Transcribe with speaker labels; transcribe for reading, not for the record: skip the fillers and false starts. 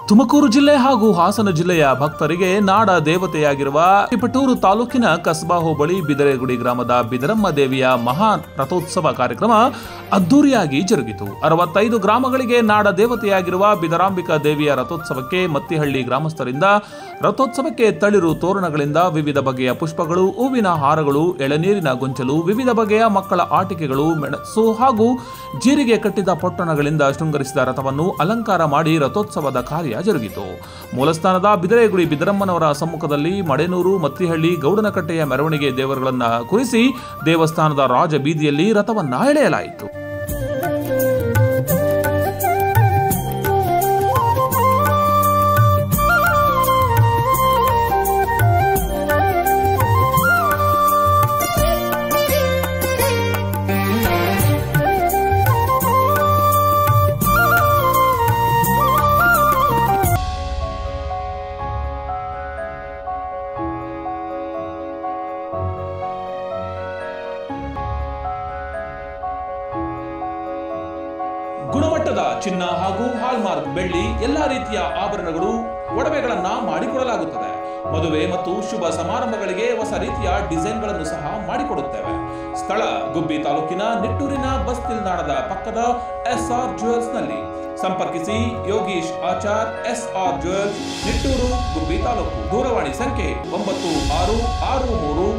Speaker 1: ತುಮಕೂರು ಜಿಲ್ಲೆ ಹಾಗೂ ಹಾಸನ ಜಿಲ್ಲೆಯ ಭಕ್ತರಿಗೆ ನಾಡ ದೇವತೆಯಾಗಿರುವ ತಿಪಟೂರು ತಾಲೂಕಿನ ಕಸ್ಬಾ ಹೋಬಳಿ ಬಿದರೆಗುಡಿ ಗ್ರಾಮದ ಬಿದರಮ್ಮ ದೇವಿಯ ಮಹಾ ರಥೋತ್ಸವ ಕಾರ್ಯಕ್ರಮ ಅದ್ದೂರಿಯಾಗಿ ಜರುಗಿತು. 65 ಗ್ರಾಮಗಳಿಗೆ ನಾಡ ದೇವತೆಯಾಗಿರುವ ಬಿದರಾಂಬಿಕಾ ದೇವಿಯ ರಥೋತ್ಸವಕ್ಕೆ ಮತ್ತಿಹಳ್ಳಿ ಗ್ರಾಮಸ್ಥರಿಂದ ರಥೋತ್ಸವಕ್ಕೆ ತಳಿರು ತೋರಣಗಳಿಂದ ವಿವಿಧ ಬಗೆಯ ಪುಷ್ಪಗಳು, ಹೂವಿನ ಹಾರಗಳು, ಎಳನೀರಿನ ಗೊಂಚಲು, ವಿವಿಧ ಬಗೆಯ ಮಕ್ಕಳ ಆಟಿಕೆಗಳು, ಮೆಣಸು ಹಾಗೂ ಜೀರಿಗೆ ಕಟ್ಟಿದ ಪೊಟ್ಟಣಗಳಿಂದ ಶೃಂಗರಿಸಿದ ರಥವನ್ನು ಅಲಂಕಾರ ಮಾಡಿ ರಥೋತ್ಸವದ ಕಾರ್ಯ ಜರುಗಿತು. ಮೂಲಸ್ಥಾನದ ಬಿದರೆಗುಡಿ ಬಿದರಮ್ಮನವರ ಸಮ್ಮುಖದಲ್ಲಿ ಮಡೆನೂರು, ಮತ್ತಿಹಳ್ಳಿ, ಗೌಡನಕಟ್ಟೆಯ ಮೆರವಣಿಗೆ ದೇವರುಗಳನ್ನು ಕುರಿಸಿ ದೇವಸ್ಥಾನದ ರಾಜ ಬೀದಿಯಲ್ಲಿ ರಥವನ್ನ ಎಳೆಯಲಾಯಿತು. ಗುಣಮಟ್ಟದ ಚಿನ್ನ ಹಾಗೂ ಹಾಲ್ಮಾರ್ಕ್ ಬೆಳ್ಳಿ, ಎಲ್ಲಾ ರೀತಿಯ ಆಭರಣಗಳು, ಒಡವೆಗಳನ್ನ ಮಾಡಿಕೊಡಲಾಗುತ್ತದೆ. ಮದುವೆ ಮತ್ತು ಶುಭ ಸಮಾರಂಭಗಳಿಗೆ ಹೊಸ ರೀತಿಯ ಡಿಸೈನ್ಗಳನ್ನು ಸಹ ಮಾಡಿಕೊಡುತ್ತೇವೆ. ಸ್ಥಳ ಗುಬ್ಬಿ ತಾಲೂಕಿನ ನಿಟ್ಟೂರಿನ ಬಸ್ ನಿಲ್ದಾಣದ ಪಕ್ಕದ SR ಜ್ಯುವೆಲ್ಸ್ ನಲ್ಲಿ. ಸಂಪರ್ಕಿಸಿ ಯೋಗೀಶ್ ಆಚಾರ್, SR ಜ್ಯುವೆಲ್ಸ್, ನಿಟ್ಟೂರು, ಗುಬ್ಬಿ ತಾಲೂಕು. ದೂರವಾಣಿ ಸಂಖ್ಯೆ 9663